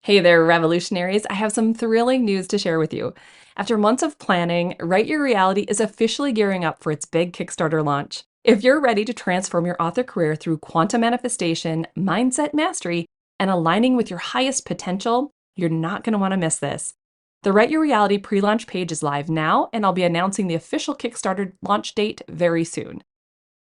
Hey there, revolutionaries. I have some thrilling news to share with you. After months of planning, Write Your Reality is officially gearing up for its big Kickstarter launch. If you're ready to transform your author career through quantum manifestation, mindset mastery, and aligning with your highest potential, you're not going to want to miss this. The Write Your Reality pre launch page is live now, and I'll be announcing the official Kickstarter launch date very soon.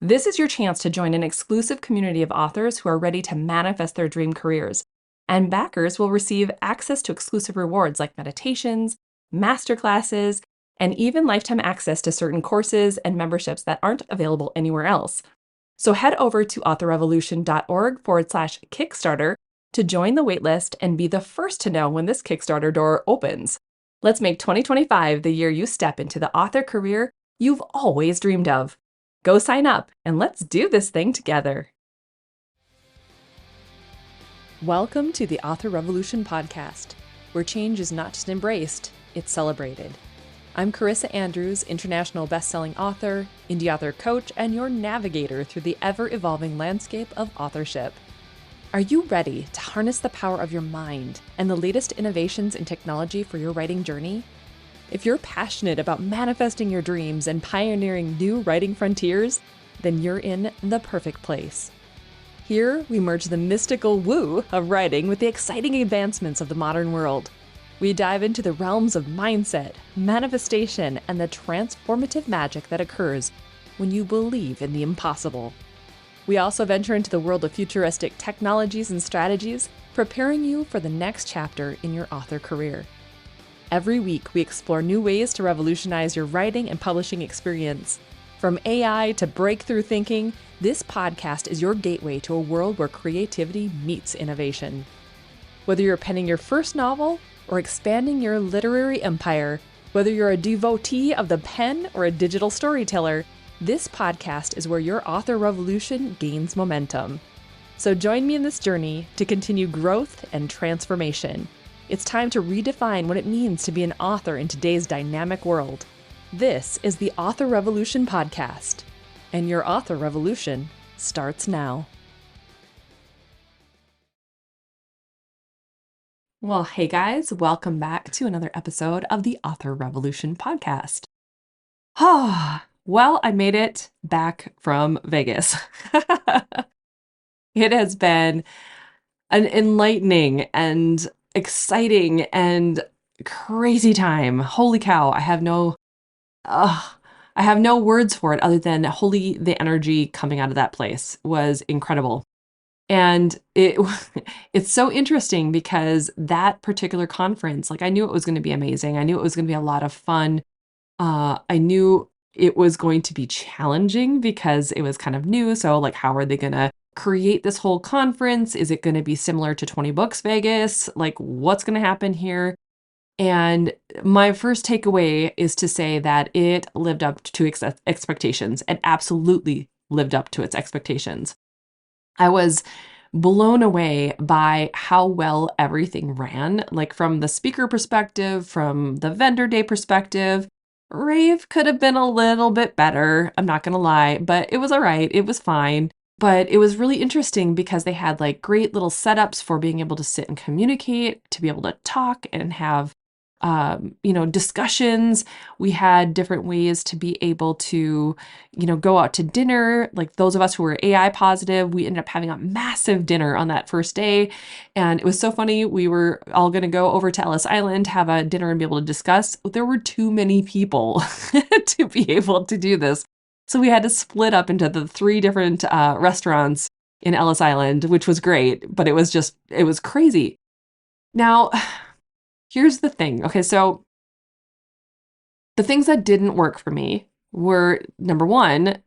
This is your chance to join an exclusive community of authors who are ready to manifest their dream careers. And backers will receive access to exclusive rewards like meditations, masterclasses, and even lifetime access to certain courses and memberships that aren't available anywhere else. So head over to authorrevolution.org/Kickstarter to join the waitlist and be the first to know when this Kickstarter door opens. Let's make 2025 the year you step into the author career you've always dreamed of. Go sign up and let's do this thing together. Welcome to the Author Revolution podcast, where change is not just embraced, it's celebrated. I'm Carissa Andrews, international best-selling author, indie author coach, and your navigator through the ever-evolving landscape of authorship. Are you ready to harness the power of your mind and the latest innovations in technology for your writing journey? If you're passionate about manifesting your dreams and pioneering new writing frontiers, then you're in the perfect place. Here, we merge the mystical woo of writing with the exciting advancements of the modern world. We dive into the realms of mindset, manifestation, and the transformative magic that occurs when you believe in the impossible. We also venture into the world of futuristic technologies and strategies, preparing you for the next chapter in your author career. Every week, we explore new ways to revolutionize your writing and publishing experience. From AI to breakthrough thinking, this podcast is your gateway to a world where creativity meets innovation. Whether you're penning your first novel or expanding your literary empire, whether you're a devotee of the pen or a digital storyteller, this podcast is where your author revolution gains momentum. So join me in this journey to continue growth and transformation. It's time to redefine what it means to be an author in today's dynamic world. This is the Author Revolution podcast, and your author revolution starts now. Well, hey guys, welcome back to another episode of the Author Revolution podcast. Well, I made it back from Vegas. It has been an enlightening and exciting and crazy time. Holy cow, I have no words for it other than the energy coming out of that place was incredible. And it's so interesting because that particular conference, like I knew it was going to be amazing. I knew it was going to be a lot of fun. I knew it was going to be challenging because it was kind of new. So like, how are they going to create this whole conference? Is it going to be similar to 20 Books Vegas? Like, what's going to happen here? And my first takeaway is to say that it lived up to expectations. It absolutely lived up to its expectations. I was blown away by how well everything ran, like from the speaker perspective, from the vendor day perspective. Rave could have been a little bit better, I'm not gonna lie, but it was all right. It was fine. But it was really interesting because they had like great little setups for being able to sit and communicate, to be able to talk and have discussions. We had different ways to be able to, go out to dinner. Like those of us who were AI positive, we ended up having a massive dinner on that first day. And it was so funny. We were all going to go over to Ellis Island, have a dinner and be able to discuss. There were too many people to be able to do this. So we had to split up into the 3 different restaurants in Ellis Island, which was great, but it was crazy. Now, here's the thing. Okay, so the things that didn't work for me were, number one,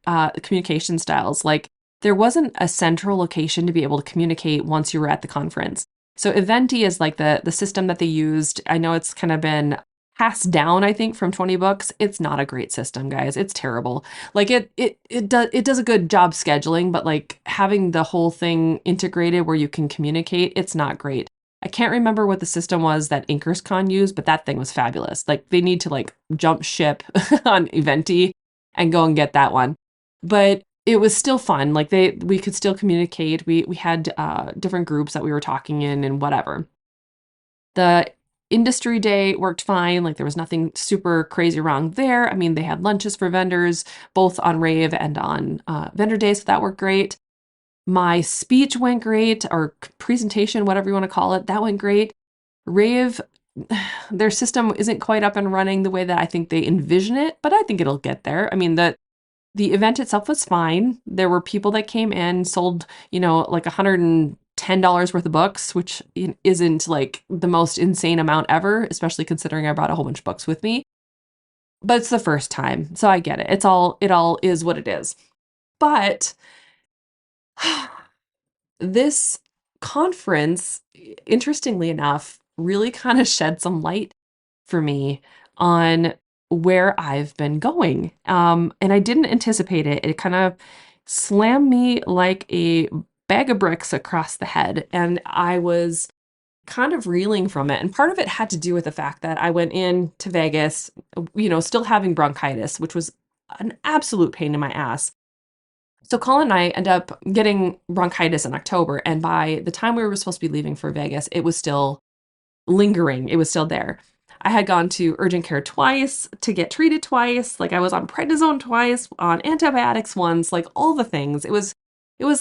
communication styles. Like there wasn't a central location to be able to communicate once you were at the conference. So Eventi is like the system that they used. I know it's kind of been passed down, I think, from 20 Books. It's not a great system, guys. It's terrible. Like it does a good job scheduling, but like having the whole thing integrated where you can communicate, it's not great. I can't remember what the system was that InkersCon used, but that thing was fabulous. Like they need to like jump ship on Eventi and go and get that one. But it was still fun. Like we could still communicate. We had different groups that we were talking in and whatever. The industry day worked fine. Like there was nothing super crazy wrong there. I mean, they had lunches for vendors, both on rave and on vendor days. So that worked great. My speech went great, or presentation, whatever you want to call it, that went great. Rave, their system isn't quite up and running the way that I think they envision it, but I think it'll get there. I mean, the event itself was fine. There were people that came in, sold, like $110 worth of books, which isn't like the most insane amount ever, especially considering I brought a whole bunch of books with me. But it's the first time, so I get it. It all is what it is. But this conference, interestingly enough, really kind of shed some light for me on where I've been going. And I didn't anticipate it. It kind of slammed me like a bag of bricks across the head. And I was kind of reeling from it. And part of it had to do with the fact that I went into Vegas, still having bronchitis, which was an absolute pain in my ass. So Colin and I end up getting bronchitis in October. And by the time we were supposed to be leaving for Vegas, it was still lingering. It was still there. I had gone to urgent care twice to get treated twice. Like I was on prednisone twice, on antibiotics once, like all the things. It was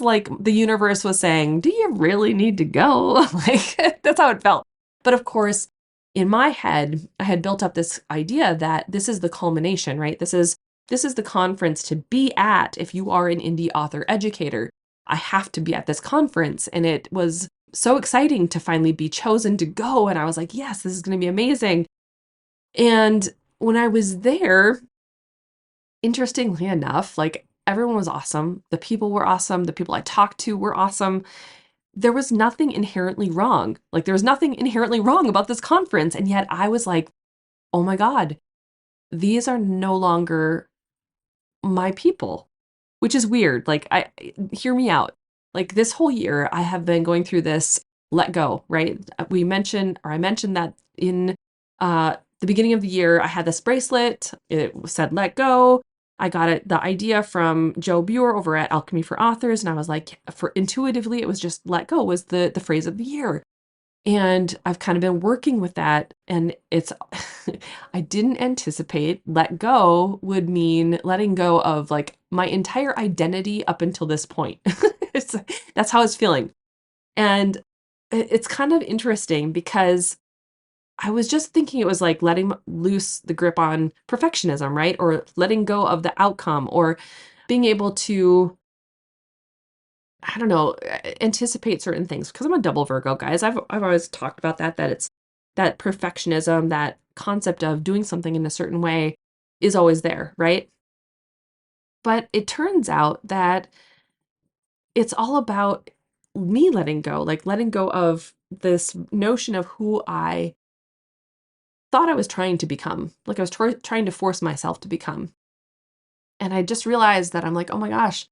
like the universe was saying, "Do you really need to go?" Like that's how it felt. But of course, in my head, I had built up this idea that this is the culmination, right? This is the conference to be at if you are an indie author educator. I have to be at this conference. And it was so exciting to finally be chosen to go. And I was like, yes, this is going to be amazing. And when I was there, interestingly enough, like everyone was awesome. The people were awesome. The people I talked to were awesome. There was nothing inherently wrong. Like there was nothing inherently wrong about this conference. And yet I was like, oh my God, these are no longer my people, which is weird. Like hear me out. Like this whole year I have been going through this let go, right? I mentioned that in the beginning of the year I had this bracelet. It said let go. I got the idea from Joe Buer over at Alchemy for Authors, and I was like, for intuitively it was just let go was the phrase of the year. And I've kind of been working with that. And it's, I didn't anticipate let go would mean letting go of like my entire identity up until this point. That's how it's feeling. And it's kind of interesting because I was just thinking it was like letting loose the grip on perfectionism, right? Or letting go of the outcome, or being able to, I don't know, anticipate certain things, because I'm a double Virgo, guys. I've always talked about that it's that perfectionism, that concept of doing something in a certain way is always there, right? But it turns out that it's all about me letting go, like letting go of this notion of who I thought I was trying to become, like I was trying to force myself to become. And I just realized that I'm like, oh my gosh,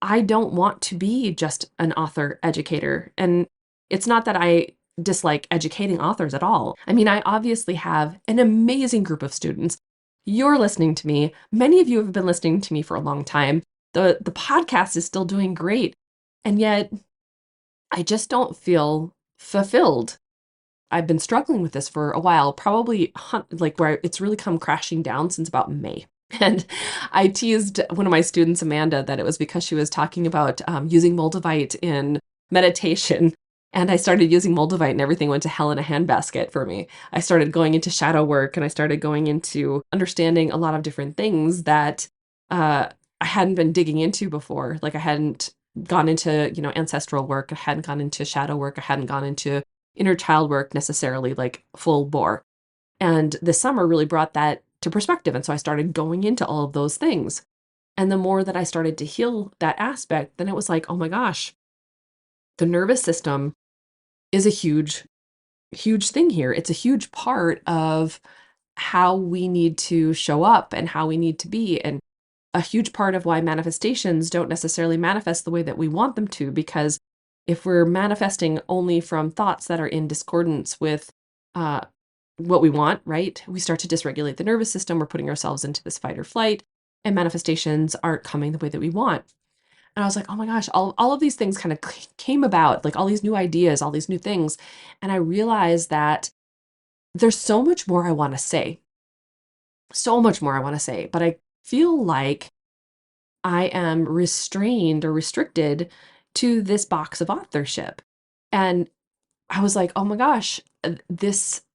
I don't want to be just an author educator. And it's not that I dislike educating authors at all. I mean, I obviously have an amazing group of students. You're listening to me. Many of you have been listening to me for a long time. The podcast is still doing great. And yet I just don't feel fulfilled. I've been struggling with this for a while, probably like where it's really come crashing down since about May. And I teased one of my students, Amanda, that it was because she was talking about using Moldavite in meditation. And I started using Moldavite and everything went to hell in a handbasket for me. I started going into shadow work and I started going into understanding a lot of different things that I hadn't been digging into before. Like I hadn't gone into, ancestral work. I hadn't gone into shadow work. I hadn't gone into inner child work necessarily, like full bore. And this summer really brought that to perspective. And so I started going into all of those things. And the more that I started to heal that aspect, then it was like, oh my gosh, the nervous system is a huge, huge thing here. It's a huge part of how we need to show up and how we need to be. And a huge part of why manifestations don't necessarily manifest the way that we want them to, because if we're manifesting only from thoughts that are in discordance with what we want, right? We start to dysregulate the nervous system. We're putting ourselves into this fight or flight, and manifestations aren't coming the way that we want. And I was like, oh my gosh, all of these things kind of came about, like all these new ideas, all these new things. And I realized that there's so much more I want to say, so much more I want to say, but I feel like I am restrained or restricted to this box of authorship. And I was like, oh my gosh,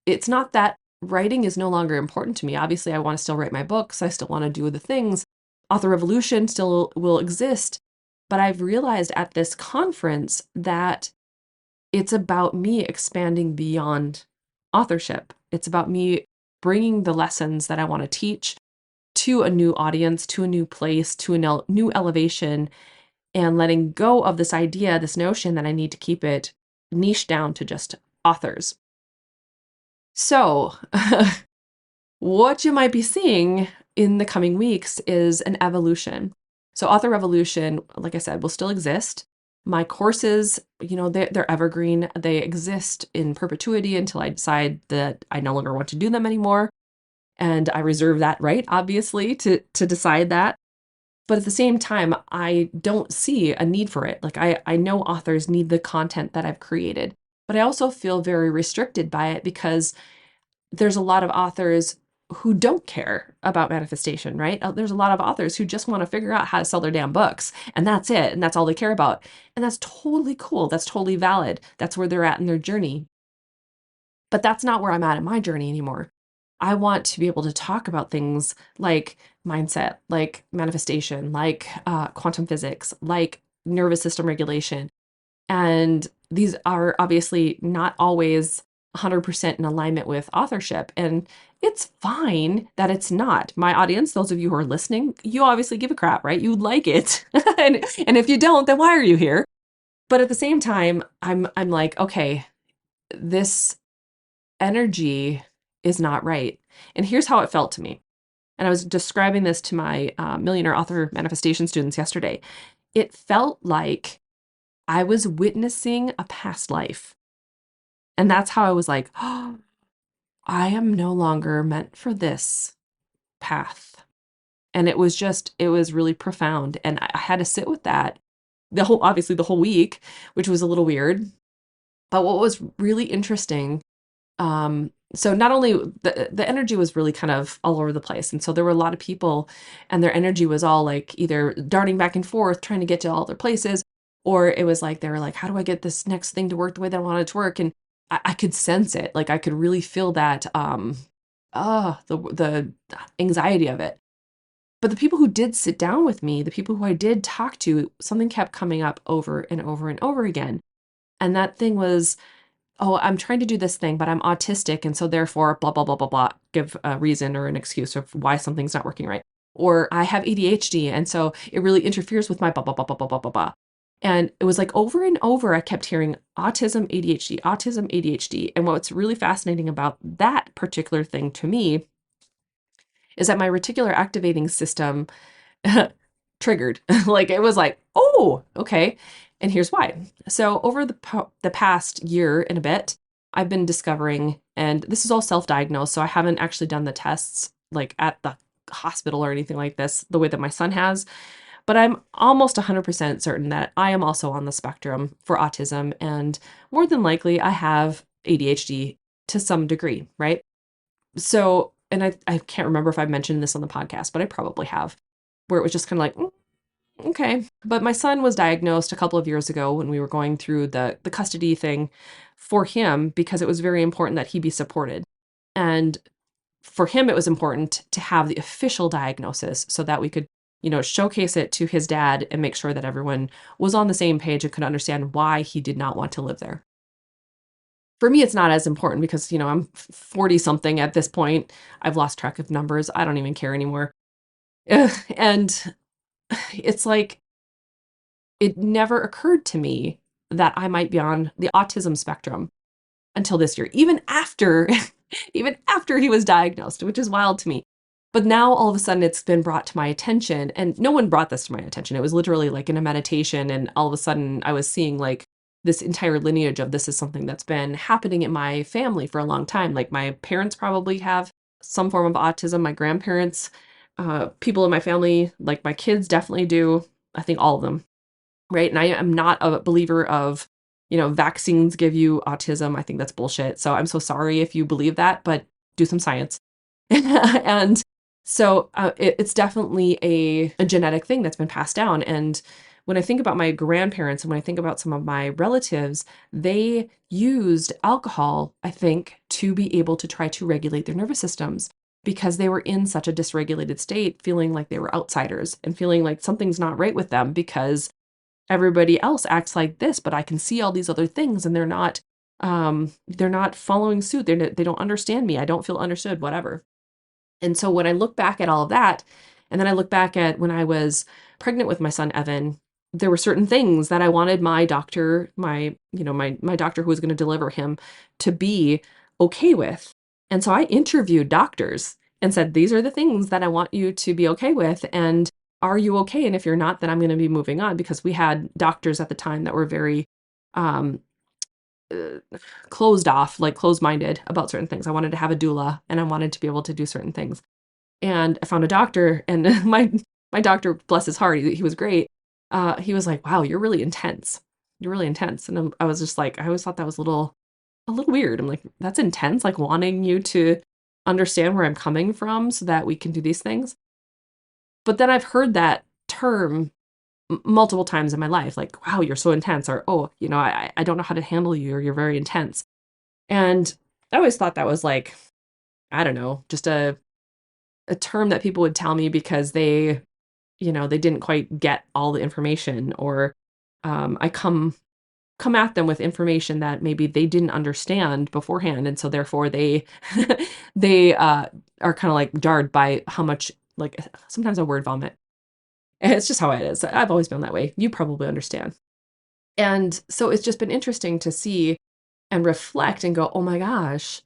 it's not that writing is no longer important to me. Obviously, I want to still write my books. I still want to do the things. Author Revolution still will exist. But I've realized at this conference that it's about me expanding beyond authorship. It's about me bringing the lessons that I want to teach to a new audience, to a new place, to a new elevation, and letting go of this idea, this notion that I need to keep it niche down to just authors. So, what you might be seeing in the coming weeks is an evolution. So, Author Revolution, like I said, will still exist. My courses, they're evergreen. They exist in perpetuity until I decide that I no longer want to do them anymore. And I reserve that right, obviously, to decide that. But at the same time, I don't see a need for it. Like I know authors need the content that I've created, but I also feel very restricted by it because there's a lot of authors who don't care about manifestation, right? There's a lot of authors who just want to figure out how to sell their damn books, and that's it. And that's all they care about. And that's totally cool. That's totally valid. That's where they're at in their journey. But that's not where I'm at in my journey anymore. I want to be able to talk about things like mindset, like manifestation, like quantum physics, like nervous system regulation. And these are obviously not always 100% in alignment with authorship. And it's fine that it's not. My audience, those of you who are listening, you obviously give a crap, right? You like it. and if you don't, then why are you here? But at the same time, I'm like, okay, this energy is not right. And here's how it felt to me. And I was describing this to my millionaire author manifestation students yesterday. It felt like I was witnessing a past life. And that's how I was like, oh, I am no longer meant for this path. And it was really profound. And I had to sit with that obviously the whole week, which was a little weird. But what was really interesting, so not only the energy was really kind of all over the place. And so there were a lot of people and their energy was all like either darting back and forth, trying to get to all their places, or it was like, they were like, how do I get this next thing to work the way that I want it to work? And I could sense it. Like I could really feel that, the anxiety of it. But the people who did sit down with me, the people who I did talk to, something kept coming up over and over and over again. And that thing was, oh, I'm trying to do this thing, but I'm autistic. And so therefore, blah, blah, blah, blah, blah, give a reason or an excuse of why something's not working right. Or I have ADHD. And so it really interferes with my blah, blah, blah, blah, blah, blah, blah, blah. And it was like over and over, I kept hearing autism, ADHD, autism, ADHD. And what's really fascinating about that particular thing to me is that my reticular activating system triggered. Like it was like, oh, okay. And here's why. So over the past year and a bit, I've been discovering, and this is all self-diagnosed, so I haven't actually done the tests like at the hospital or anything like this, the way that my son has, but I'm almost 100% certain that I am also on the spectrum for autism, and more than likely I have ADHD to some degree, right? So, and I can't remember if I mentioned this on the podcast, but I probably have, where it was just kind of like, okay. But my son was diagnosed a couple of years ago when we were going through the custody thing for him because it was very important that he be supported. And for him, it was important to have the official diagnosis so that we could, showcase it to his dad and make sure that everyone was on the same page and could understand why he did not want to live there. For me, it's not as important because, I'm 40 something at this point. I've lost track of numbers. I don't even care anymore. And it's like, it never occurred to me that I might be on the autism spectrum until this year, even after, even after he was diagnosed, which is wild to me. But now all of a sudden it's been brought to my attention, and no one brought this to my attention. It was literally like in a meditation, and all of a sudden I was seeing like this entire lineage of this is something that's been happening in my family for a long time. Like my parents probably have some form of autism, my grandparents, people in my family, like my kids definitely do. I think all of them. right? And I am not a believer of, vaccines give you autism. I think that's bullshit. So I'm so sorry if you believe that, but do some science. And so it's definitely a genetic thing that's been passed down. And when I think about my grandparents and when I think about some of my relatives, they used alcohol, I think, to be able to try to regulate their nervous systems because they were in such a dysregulated state, feeling like they were outsiders and feeling like something's not right with them because everybody else acts like this, but I can see all these other things and they're not following suit. They don't understand me. I don't feel understood, whatever. And so when I look back at all of that, and then I look back at when I was pregnant with my son Evan, there were certain things that I wanted my doctor, my doctor who was going to deliver him, to be okay with. And so I interviewed doctors and said, these are the things that I want you to be okay with. And are you okay? And if you're not, then I'm going to be moving on, because we had doctors at the time that were very um, uh, closed off, like closed-minded about certain things. I wanted to have a doula and I wanted to be able to do certain things. And I found a doctor, and my doctor, bless his heart, he was great. He was like, "Wow, you're really intense. You're really intense." And I was just like, I always thought that was a little weird. I'm like, that's intense, like wanting you to understand where I'm coming from so that we can do these things. But then I've heard that term multiple times in my life, like, "Wow, you're so intense," or, "Oh, I don't know how to handle you," or, "You're very intense." And I always thought that was like, I don't know, just a term that people would tell me because they didn't quite get all the information, or I come at them with information that maybe they didn't understand beforehand, and so therefore they they are kind of like jarred by how much, like, sometimes I word vomit. And it's just how it is. I've always been that way. You probably understand. And so it's just been interesting to see and reflect and go, oh my gosh,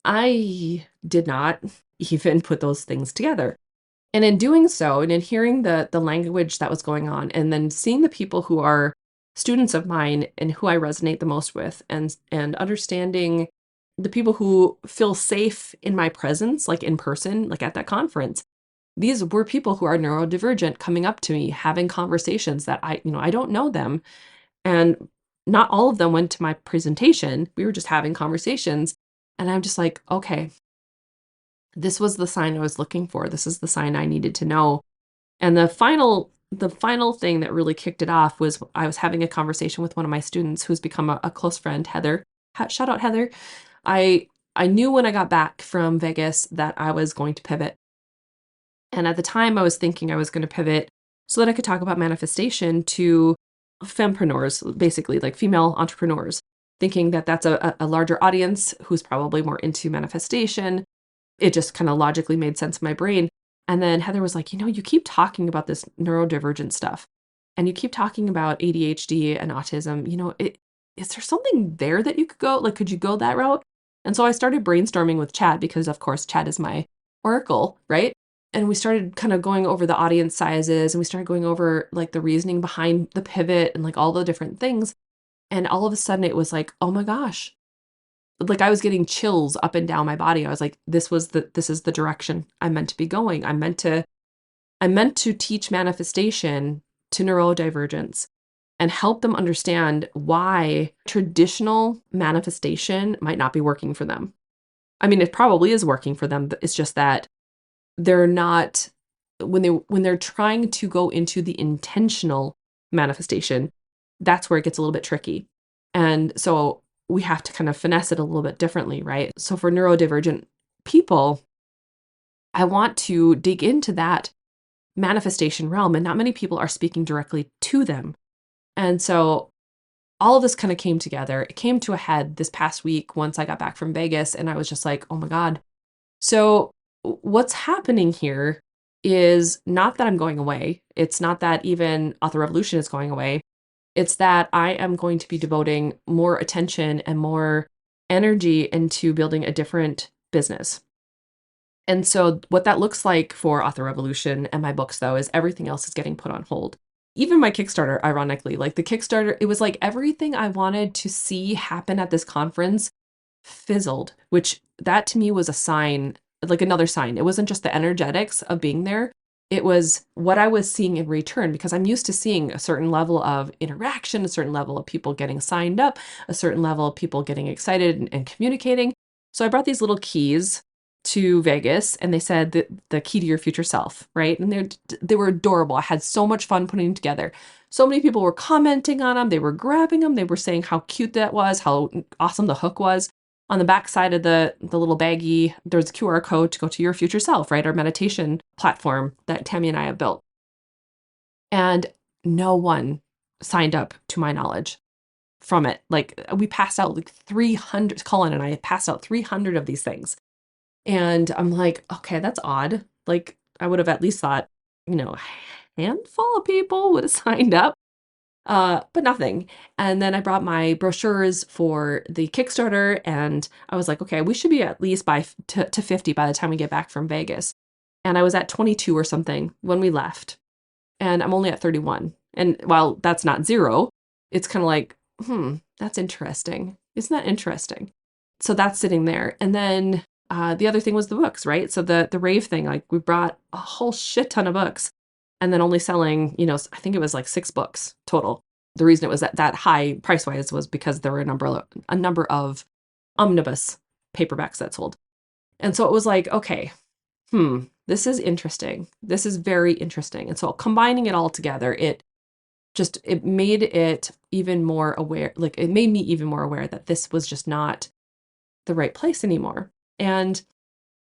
I did not even put those things together. And in doing so, and in hearing the language that was going on, and then seeing the people who are students of mine and who I resonate the most with, and understanding the people who feel safe in my presence, like in person, like at that conference, these were people who are neurodivergent coming up to me, having conversations that I don't know them. And not all of them went to my presentation. We were just having conversations. And I'm just like, okay, this was the sign I was looking for. This is the sign I needed to know. And the final thing that really kicked it off was I was having a conversation with one of my students who's become a close friend, Heather. Shout out Heather. I knew when I got back from Vegas that I was going to pivot. And at the time I was thinking I was going to pivot so that I could talk about manifestation to fempreneurs, basically like female entrepreneurs, thinking that that's a larger audience who's probably more into manifestation. It just kind of logically made sense in my brain. And then Heather was like, you keep talking about this neurodivergent stuff and you keep talking about ADHD and autism. Is there something there that you could go? Like, could you go that route? And so I started brainstorming with Chad because, of course, Chad is my oracle, right? And we started kind of going over the audience sizes, and we started going over like the reasoning behind the pivot and like all the different things. And all of a sudden it was like, oh my gosh, like I was getting chills up and down my body. I was like, this is the direction I'm meant to be going. I'm meant to teach manifestation to neurodivergents and help them understand why traditional manifestation might not be working for them. I mean, it probably is working for them. It's just that they're not, when they're trying to go into the intentional manifestation, that's where it gets a little bit tricky. And so we have to kind of finesse it a little bit differently, right? So for neurodivergent people, I want to dig into that manifestation realm, and not many people are speaking directly to them. And so all of this kind of came together. It came to a head this past week once I got back from Vegas, and I was just like, oh my God. So what's happening here is not that I'm going away. It's not that even Author Revolution is going away. It's that I am going to be devoting more attention and more energy into building a different business. And so what that looks like for Author Revolution and my books, though, is everything else is getting put on hold. Even my Kickstarter, ironically, like the Kickstarter, it was like everything I wanted to see happen at this conference fizzled, which that to me was a sign, like another sign. It wasn't just the energetics of being there. It was what I was seeing in return, because I'm used to seeing a certain level of interaction, a certain level of people getting signed up, a certain level of people getting excited and communicating. So I brought these little keys to Vegas, and they said that the key to your future self, right? And they were adorable. I had so much fun putting them together. So many people were commenting on them. They were grabbing them. They were saying how cute that was, how awesome the hook was. On the back side of the little baggie, there's a QR code to go to your future self, right? Our meditation platform that Tammy and I have built. And no one signed up, to my knowledge, from it. Like, we passed out like 300, Colin and I passed out 300 of these things. And I'm like, okay, that's odd. Like, I would have at least thought, a handful of people would have signed up. But nothing. And then I brought my brochures for the Kickstarter, and I was like, okay, we should be at least to 50 by the time we get back from Vegas. And I was at 22 or something when we left, and I'm only at 31. And while that's not zero, it's kind of like, that's interesting. Isn't that interesting? So that's sitting there. And then the other thing was the books, right? So the rave thing, like, we brought a whole shit ton of books, and then only selling, I think it was like 6 books total. The reason it was that high price wise was because there were a number of omnibus paperbacks that sold. And so it was like, okay, this is interesting. This is very interesting. And so combining it all together, it made it even more aware, like, it made me even more aware that this was just not the right place anymore. And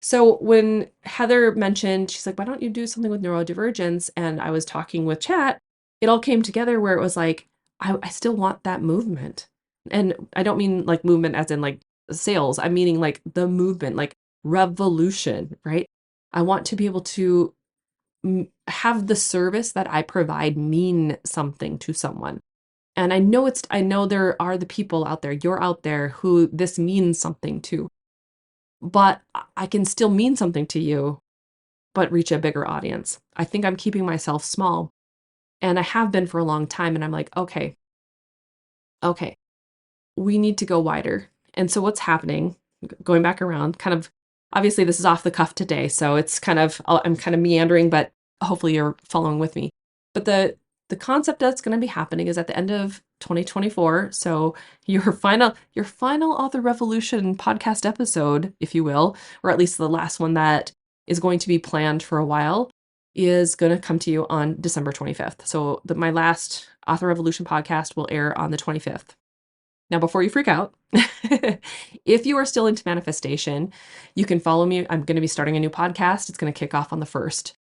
so when Heather mentioned, she's like, why don't you do something with neurodivergence? And I was talking with Chat, it all came together where it was like, I still want that movement. And I don't mean like movement as in like sales. I'm meaning like the movement, like revolution, right? I want to be able to have the service that I provide mean something to someone. And I know there are the people out there, you're out there, who this means something to. But I can still mean something to you, but reach a bigger audience. I think I'm keeping myself small, and I have been for a long time. And I'm like, okay, we need to go wider. And so what's happening, going back around, kind of, obviously this is off the cuff today, so it's kind of, I'm kind of meandering, but hopefully you're following with me. But the concept that's going to be happening is at the end of 2024. So your final Author Revolution podcast episode, if you will, or at least the last one that is going to be planned for a while, is going to come to you on December 25th. So my last Author Revolution podcast will air on the 25th. Now, before you freak out, if you are still into manifestation, you can follow me. I'm going to be starting a new podcast. It's going to kick off on the 1st.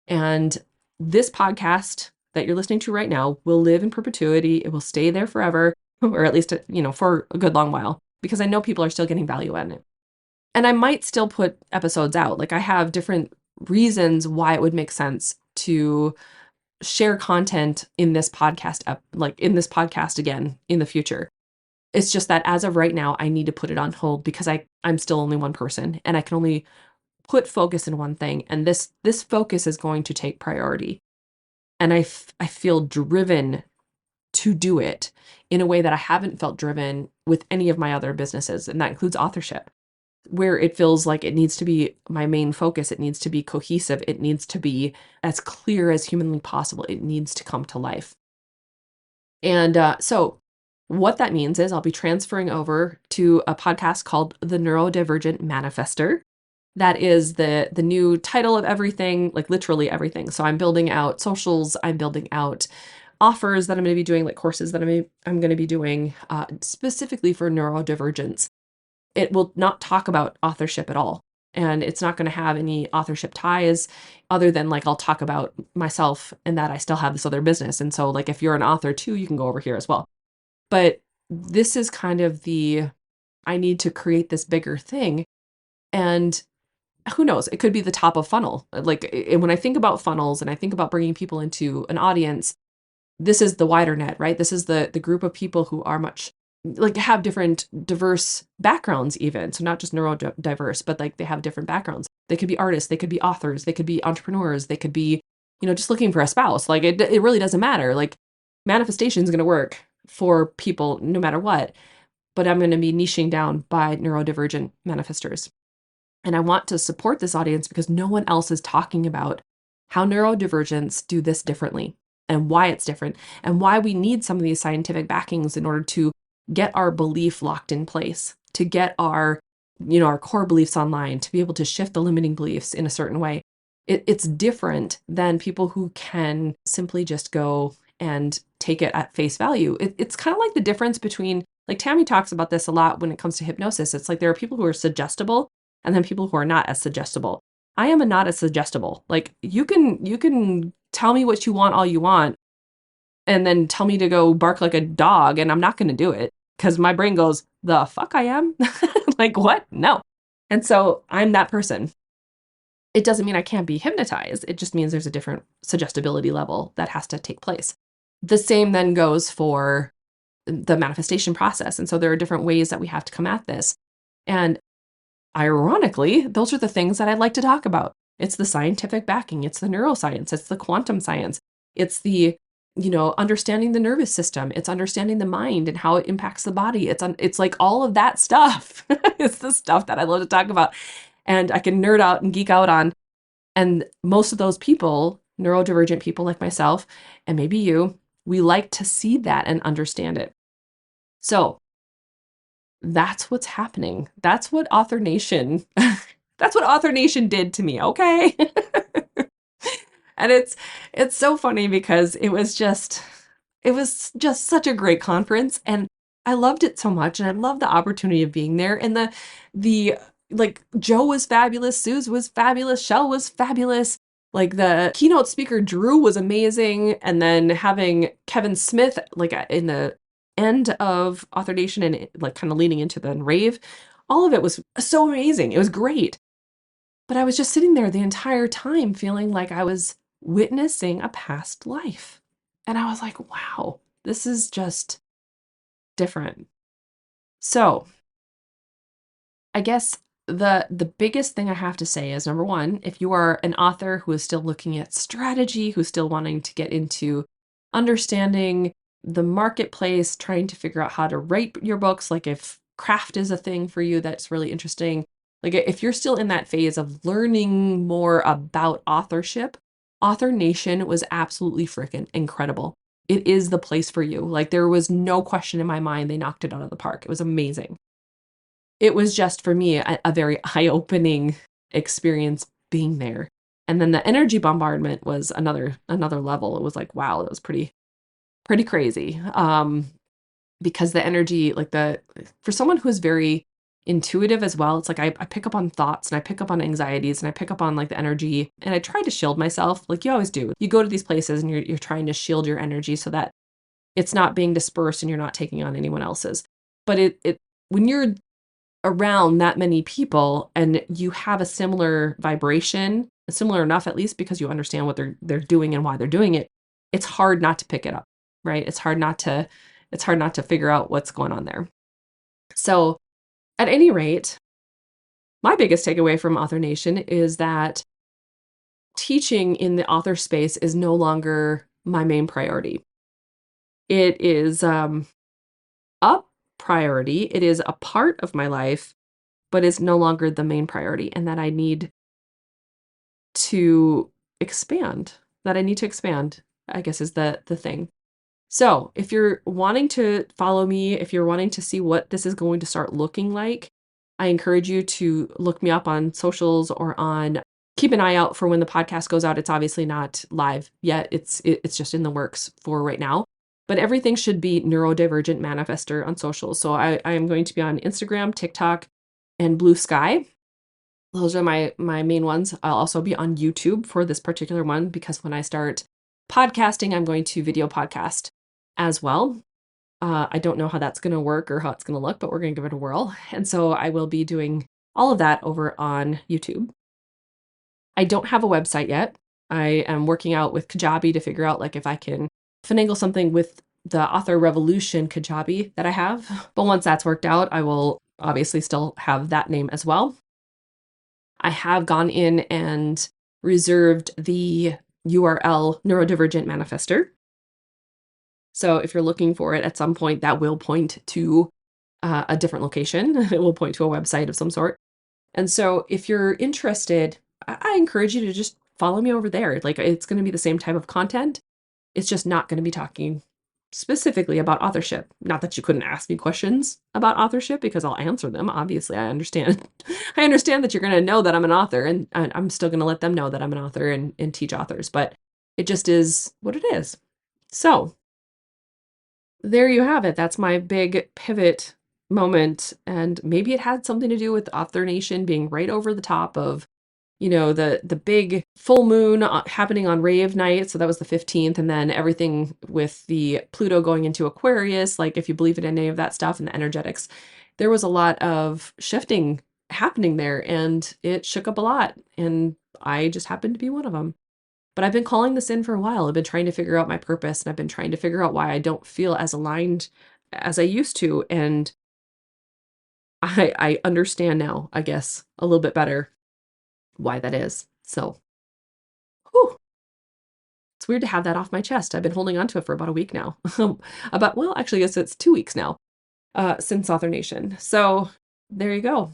And this podcast that you're listening to right now will live in perpetuity. It will stay there forever, or at least, for a good long while, because I know people are still getting value out of it. And I might still put episodes out. Like, I have different reasons why it would make sense to share content in this podcast, again in the future. It's just that as of right now, I need to put it on hold because I'm still only one person, and I can only put focus in one thing. And this focus is going to take priority. And I feel driven to do it in a way that I haven't felt driven with any of my other businesses. And that includes authorship, where it feels like it needs to be my main focus. It needs to be cohesive. It needs to be as clear as humanly possible. It needs to come to life. And so what that means is I'll be transferring over to a podcast called The Neurodivergent Manifester. That is the new title of everything, like literally everything. So I'm building out socials. I'm building out offers that I'm going to be doing, like courses that I'm going to be doing specifically for neurodivergence. It will not talk about authorship at all. And it's not going to have any authorship ties other than, like, I'll talk about myself and that I still have this other business. And so, like, if you're an author too, you can go over here as well. But this is kind of I need to create this bigger thing. And who knows, it could be the top of funnel. Like, when I think about funnels and I think about bringing people into an audience, this is the wider net, right? This is the group of people who are much, like, have different diverse backgrounds even. So not just neurodiverse, but like they have different backgrounds. They could be artists, they could be authors, they could be entrepreneurs, they could be, just looking for a spouse. Like, it really doesn't matter. Like, manifestation is going to work for people no matter what. But I'm going to be niching down by neurodivergent manifestors. And I want to support this audience because no one else is talking about how neurodivergents do this differently and why it's different and why we need some of these scientific backings in order to get our belief locked in place, to get our core beliefs online, to be able to shift the limiting beliefs in a certain way. It's different than people who can simply just go and take it at face value. It's kind of like the difference between, like Tammy talks about this a lot when it comes to hypnosis. It's like there are people who are suggestible and then people who are not as suggestible. I am not as suggestible. Like you can tell me what you want all you want and then tell me to go bark like a dog and I'm not going to do it because my brain goes, the fuck I am? Like what? No. And so I'm that person. It doesn't mean I can't be hypnotized. It just means there's a different suggestibility level that has to take place. The same then goes for the manifestation process. And so there are different ways that we have to come at this. And ironically, those are the things that I'd like to talk about. It's the scientific backing, it's the neuroscience, it's the quantum science, it's the, understanding the nervous system, it's understanding the mind and how it impacts the body. It's like all of that stuff. It's the stuff that I love to talk about and I can nerd out and geek out on. And most of those people, neurodivergent people like myself, and maybe you, we like to see that and understand it. So that's what's happening. That's what Author Nation, that's what Author Nation did to me. Okay. And it's so funny because it was just such a great conference and I loved it so much. And I love the opportunity of being there. And the like Joe was fabulous. Suze was fabulous. Shell was fabulous. Like the keynote speaker, Drew, was amazing. And then having Kevin Smith, like in the end of Author Nation and like kind of leaning into the rave, all of it was so amazing. It was great. But I was just sitting there the entire time feeling like I was witnessing a past life. And I was like, wow, this is just different. So I guess the biggest thing I have to say is, number one, if you are an author who is still looking at strategy, who's still wanting to get into understanding the marketplace, trying to figure out how to write your books, like if craft is a thing for you that's really interesting, like if you're still in that phase of learning more about authorship, Author Nation was absolutely freaking incredible. It is the place for you. Like there was no question in my mind. They knocked it out of the park. It was amazing. It was just for me a very eye-opening experience being there. And then the energy bombardment was another level. It was like, wow, that was pretty crazy. Because the energy, like for someone who is very intuitive as well, it's like I pick up on thoughts and I pick up on anxieties and I pick up on like the energy and I try to shield myself like you always do. You go to these places and you're trying to shield your energy so that it's not being dispersed and you're not taking on anyone else's. But it when you're around that many people and you have a similar vibration, similar enough at least because you understand what they're doing and why they're doing it, it's hard not to pick it up, right? It's hard not to figure out what's going on there. So at any rate, my biggest takeaway from Author Nation is that teaching in the author space is no longer my main priority. It is a priority. It is a part of my life, but it's no longer the main priority, and that I need to expand. I guess is the thing. So if you're wanting to follow me, if you're wanting to see what this is going to start looking like, I encourage you to look me up on socials or keep an eye out for when the podcast goes out. It's obviously not live yet. It's just in the works for right now. But everything should be Neurodivergent Manifester on socials. So I am going to be on Instagram, TikTok, and Blue Sky. Those are my main ones. I'll also be on YouTube for this particular one because when I start podcasting, I'm going to video podcast as well. I don't know how that's going to work or how it's going to look, but we're going to give it a whirl. And so I will be doing all of that over on YouTube. I don't have a website yet. I am working out with Kajabi to figure out like if I can finagle something with the Author Revolution Kajabi that I have. But once that's worked out, I will obviously still have that name as well. I have gone in and reserved the URL Neurodivergent Manifester. So if you're looking for it at some point, that will point to a different location. It will point to a website of some sort. And so if you're interested, I encourage you to just follow me over there. Like, it's going to be the same type of content. It's just not going to be talking specifically about authorship. Not that you couldn't ask me questions about authorship, because I'll answer them. Obviously, I understand. I understand that you're going to know that I'm an author, and I'm still going to let them know that I'm an author and teach authors, but it just is what it is. So there you have it. That's my big pivot moment. And maybe it had something to do with Author Nation being right over the top of, the big full moon happening on Rave night. So that was the 15th. And then everything with the Pluto going into Aquarius, like if you believe in any of that stuff and the energetics, there was a lot of shifting happening there, and it shook up a lot. And I just happened to be one of them. But I've been calling this in for a while. I've been trying to figure out my purpose, and I've been trying to figure out why I don't feel as aligned as I used to. And I understand now, I guess, a little bit better why that is. So, whew, it's weird to have that off my chest. I've been holding on to it for about a week now. Actually, I guess it's 2 weeks now since Author Nation. So there you go.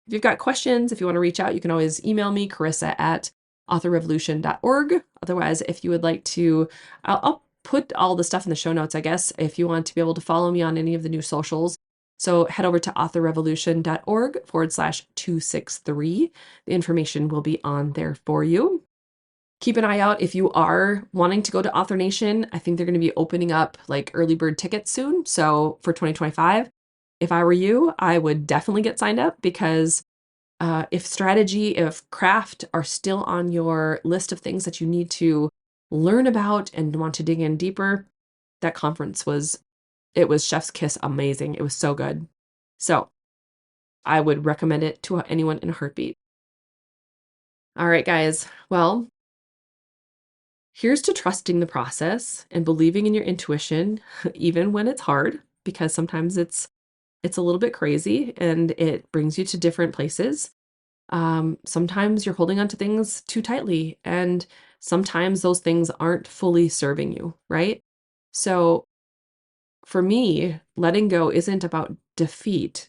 If you've got questions, if you want to reach out, you can always email me, Carissa at authorrevolution.org. Otherwise, if you would like to, I'll put all the stuff in the show notes, I guess, if you want to be able to follow me on any of the new socials. So head over to authorrevolution.org/263. The information will be on there for you. Keep an eye out if you are wanting to go to Author Nation. I think they're going to be opening up like early bird tickets soon. So for 2025, if I were you, I would definitely get signed up, because if strategy, if craft are still on your list of things that you need to learn about and want to dig in deeper, that conference was chef's kiss amazing. It was so good. So I would recommend it to anyone in a heartbeat. All right, guys. Well, here's to trusting the process and believing in your intuition, even when it's hard, because sometimes it's a little bit crazy and it brings you to different places. Sometimes you're holding on to things too tightly, and sometimes those things aren't fully serving you, right? So for me, letting go isn't about defeat,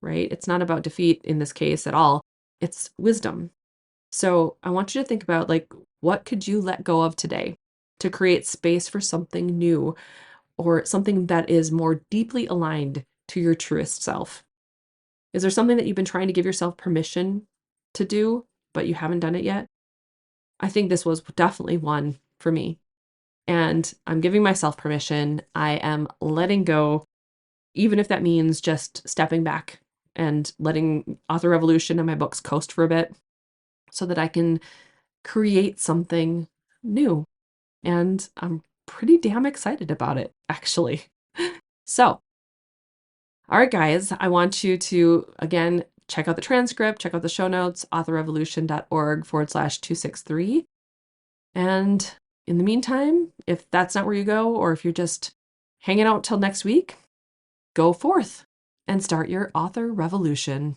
right? It's not about defeat in this case at all. It's wisdom. So I want you to think about, like, what could you let go of today to create space for something new, or something that is more deeply aligned to your truest self? Is there something that you've been trying to give yourself permission to do, but you haven't done it yet? I think this was definitely one for me. And I'm giving myself permission. I am letting go, even if that means just stepping back and letting Author Revolution and my books coast for a bit, so that I can create something new. And I'm pretty damn excited about it, actually. So, all right, guys, I want you to, again, check out the transcript, check out the show notes, authorrevolution.org/263. And in the meantime, if that's not where you go, or if you're just hanging out till next week, go forth and start your author revolution.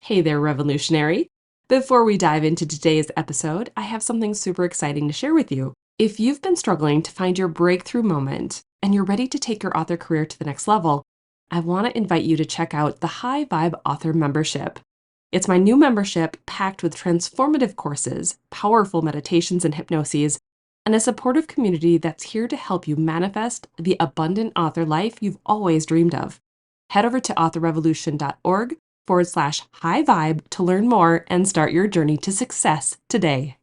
Hey there, revolutionary. Before we dive into today's episode, I have something super exciting to share with you. If you've been struggling to find your breakthrough moment and you're ready to take your author career to the next level, I want to invite you to check out the High Vibe Author Membership. It's my new membership packed with transformative courses, powerful meditations and hypnoses, and a supportive community that's here to help you manifest the abundant author life you've always dreamed of. Head over to authorrevolution.org/high vibe to learn more and start your journey to success today.